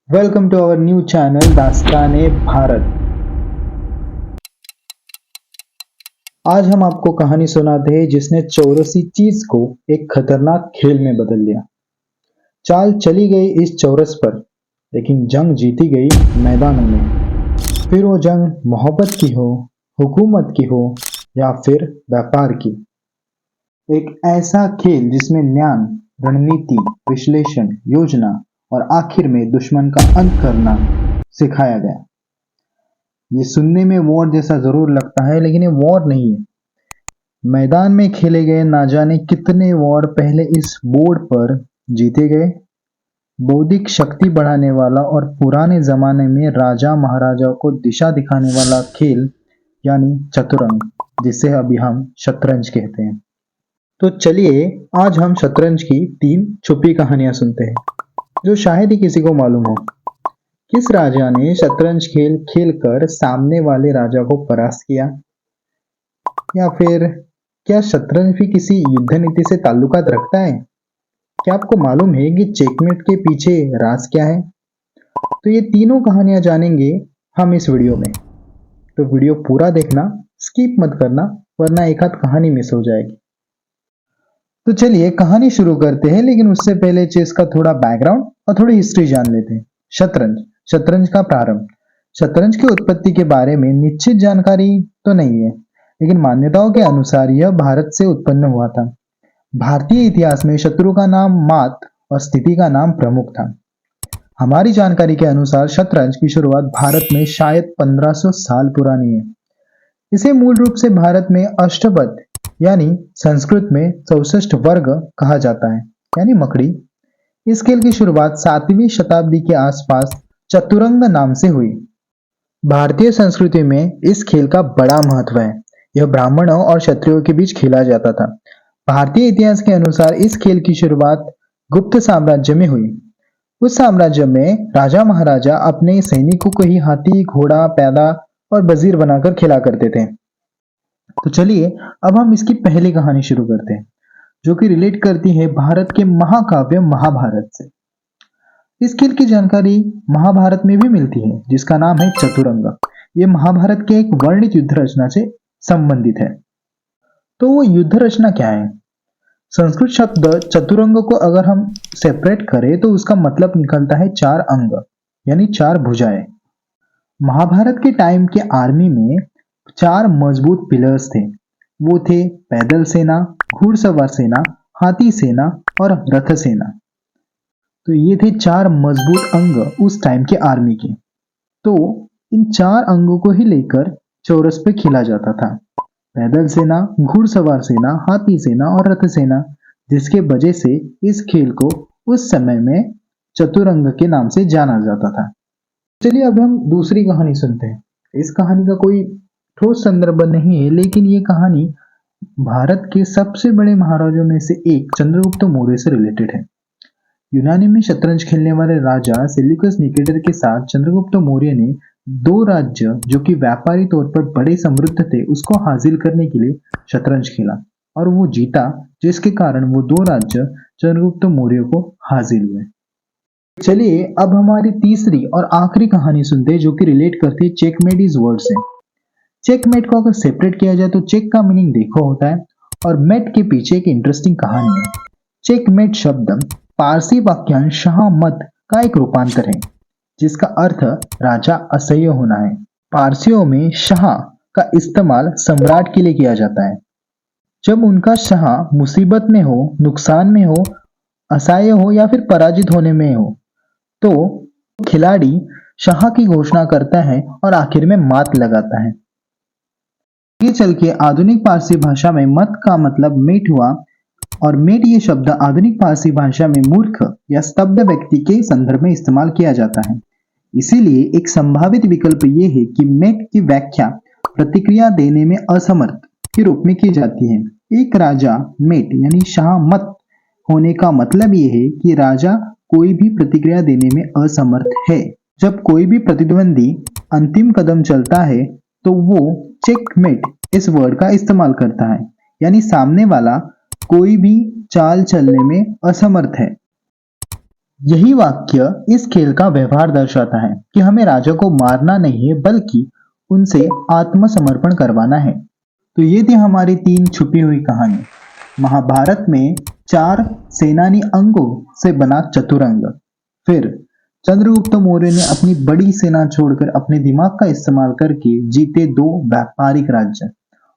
Welcome to our new channel Dastane Bharat. आज हम आपको कहानी सुनाते हैं जिसने चौरसी चीज को एक खतरनाक खेल में बदल दिया। चाल चली गई इस चौरस पर, लेकिन जंग जीती गई मैदानों में। फिर वो जंग मोहब्बत की हो, हुकूमत की हो या फिर व्यापार की। एक ऐसा खेल जिसमें ज्ञान, रणनीति, विश्लेषण, योजना और आखिर में दुश्मन का अंत करना सिखाया गया। ये सुनने में वॉर जैसा जरूर लगता है, लेकिन ये वॉर नहीं है। मैदान में खेले गए ना जाने कितने वॉर पहले इस बोर्ड पर जीते गए। बौद्धिक शक्ति बढ़ाने वाला और पुराने जमाने में राजा महाराजाओं को दिशा दिखाने वाला खेल, यानी चतुरंग, जिसे अभी हम शतरंज कहते हैं। तो चलिए आज हम शतरंज की 3 छुपी कहानियां सुनते हैं, जो शायद ही किसी को मालूम हो। किस राजा ने शतरंज खेल खेलकर सामने वाले राजा को परास्त किया, या फिर क्या शतरंज भी किसी युद्ध नीति से ताल्लुकात रखता है? क्या आपको मालूम है कि चेकमेट के पीछे राज क्या है? तो ये तीनों कहानियां जानेंगे हम इस वीडियो में। तो वीडियो पूरा देखना, स्किप मत करना, वरना एक आध कहानी मिस हो जाएगी। तो चलिए कहानी शुरू करते हैं, लेकिन उससे पहले चेस का थोड़ा बैकग्राउंड और थोड़ी हिस्ट्री जान लेते हैं। शतरंज शतरंज का प्रारंभ। शतरंज की उत्पत्ति के बारे में निश्चित जानकारी तो नहीं है, लेकिन मान्यताओं के अनुसार यह भारत से उत्पन्न हुआ था। भारतीय इतिहास में शत्रु का नाम मात और स्थिति का नाम प्रमुख था। हमारी जानकारी के अनुसार शतरंज की शुरुआत भारत में शायद 1500 साल पुरानी है। इसे मूल रूप से भारत में अष्टपद, यानी संस्कृत में 64 वर्ग कहा जाता है, यानी मकड़ी। इस खेल की शुरुआत 7वीं शताब्दी के आसपास चतुरंग नाम से हुई। भारतीय संस्कृति में इस खेल का बड़ा महत्व है। यह ब्राह्मणों और क्षत्रियों के बीच खेला जाता था। भारतीय इतिहास के अनुसार इस खेल की शुरुआत गुप्त साम्राज्य में हुई। उस साम्राज्य में राजा महाराजा अपने सैनिकों को ही हाथी, घोड़ा, पैदा और वजीर बनाकर खेला करते थे। तो चलिए अब हम इसकी पहली कहानी शुरू करते हैं, जो कि रिलेट करती है भारत के महाकाव्य महाभारत से। इस खेल की जानकारी महाभारत में भी मिलती है, जिसका नाम है चतुरंग। ये महाभारत के एक वर्णित युद्ध रचना से संबंधित है। तो वो युद्ध रचना क्या है? संस्कृत शब्द चतुरंग को अगर हम सेपरेट करें तो उसका मतलब निकलता है 4 अंग, यानी 4 भुजाएं। महाभारत के टाइम के आर्मी में 4 मजबूत पिलर्स थे। वो थे पैदल सेना, घुड़सवार सेना, हाथी सेना और रथ सेना। तो ये थे 4 मजबूत अंग उस टाइम के आर्मी के। तो इन 4 अंगों को ही लेकर चौरस पे खेला जाता था। पैदल सेना, घुड़सवार सेना, हाथी सेना और रथ सेना, जिसके वजह से इस खेल को उस समय में चतुरंग के नाम से जाना जाता था। चलिए अब हम दूसरी कहानी सुनते हैं। इस कहानी का कोई ठोस संदर्भ नहीं है, लेकिन ये कहानी भारत के सबसे बड़े महाराजों में से एक चंद्रगुप्त मौर्य से रिलेटेड है। यूनानी में शतरंज खेलने वाले राजा सेल्यूकस निकेटर के साथ चंद्रगुप्त मौर्य ने 2 राज्य, जो कि व्यापारी तौर पर बड़े समृद्ध थे, उसको हासिल करने के लिए शतरंज खेला और वो जीता, जिसके कारण वो 2 राज्य चंद्रगुप्त मौर्य को हासिल हुए। चलिए अब हमारी तीसरी और आखिरी कहानी सुनते हैं, जो कि रिलेट करती है चेकमेट इस वर्ड से। चेकमेट को अगर सेपरेट किया जाए तो चेक का मीनिंग देखो होता है, और मेट के पीछे एक इंटरेस्टिंग कहानी है। चेकमेट शब्द पारसी वाक्यांश शाह मत का एक रूपांतर है, जिसका अर्थ राजा असह्य होना है। पारसियों में शाह का इस्तेमाल सम्राट के लिए किया जाता है। जब उनका शाह मुसीबत में हो, नुकसान में हो, असहाय हो या फिर पराजित होने में हो, तो खिलाड़ी शाह की घोषणा करता है और आखिर में मात लगाता है। ये चल के आधुनिक पारसी भाषा में मत का मतलब मेट हुआ, और मेट ये शब्द आधुनिक पारसी भाषा में मूर्ख या स्तब्ध व्यक्ति के संदर्भ में इस्तेमाल किया जाता है। इसीलिए एक संभावित विकल्प ये है कि मेट की व्याख्या प्रतिक्रिया देने में असमर्थ के रूप में की जाती है। एक राजा मेट यानी शाह मत होने का मतलब ये है कि राजा कोई भी प्रतिक्रिया देने में असमर्थ है। जब कोई भी प्रतिद्वंदी अंतिम कदम चलता है तो वो चेकमेट इस वर्ड का इस्तेमाल करता है, यानी सामने वाला कोई भी चाल चलने में असमर्थ है। यही वाक्य इस खेल का व्यवहार दर्शाता है कि हमें राजा को मारना नहीं है बल्कि उनसे आत्मसमर्पण करवाना है। तो ये थी हमारी 3 छुपी हुई कहानी। महाभारत में 4 सेनानी अंगों से बना चतुरंग। फिर चंद्रगुप्त मौर्य ने अपनी बड़ी सेना छोड़कर अपने दिमाग का इस्तेमाल करके जीते 2 व्यापारिक राज्य।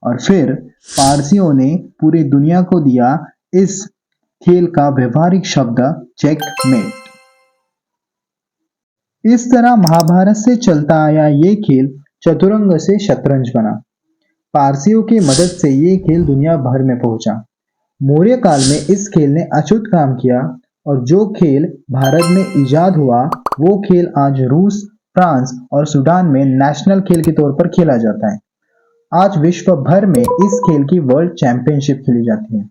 और फिर पारसियों ने पूरी दुनिया को दिया इस खेल का व्यवहारिक शब्द चेकमेट। इस तरह महाभारत से चलता आया ये खेल चतुरंग से शतरंज बना। पारसियों की मदद से ये खेल दुनिया भर में पहुंचा। मौर्य काल में इस खेल ने अछूत काम किया और जो खेल भारत में इजाद हुआ वो खेल आज रूस, फ्रांस और सूडान में नेशनल खेल के तौर पर खेला जाता है। आज विश्व भर में इस खेल की वर्ल्ड चैंपियनशिप खेली जाती है।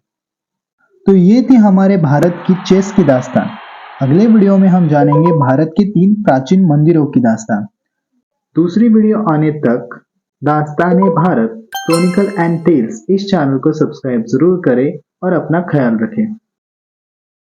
तो ये थी हमारे भारत की चेस की दास्तान। अगले वीडियो में हम जानेंगे भारत के 3 प्राचीन मंदिरों की दास्तान। दूसरी वीडियो आने तक दास्तान-ए भारत क्रॉनिकल एंड टेल्स इस चैनल को सब्सक्राइब जरूर करें और अपना ख्याल रखें।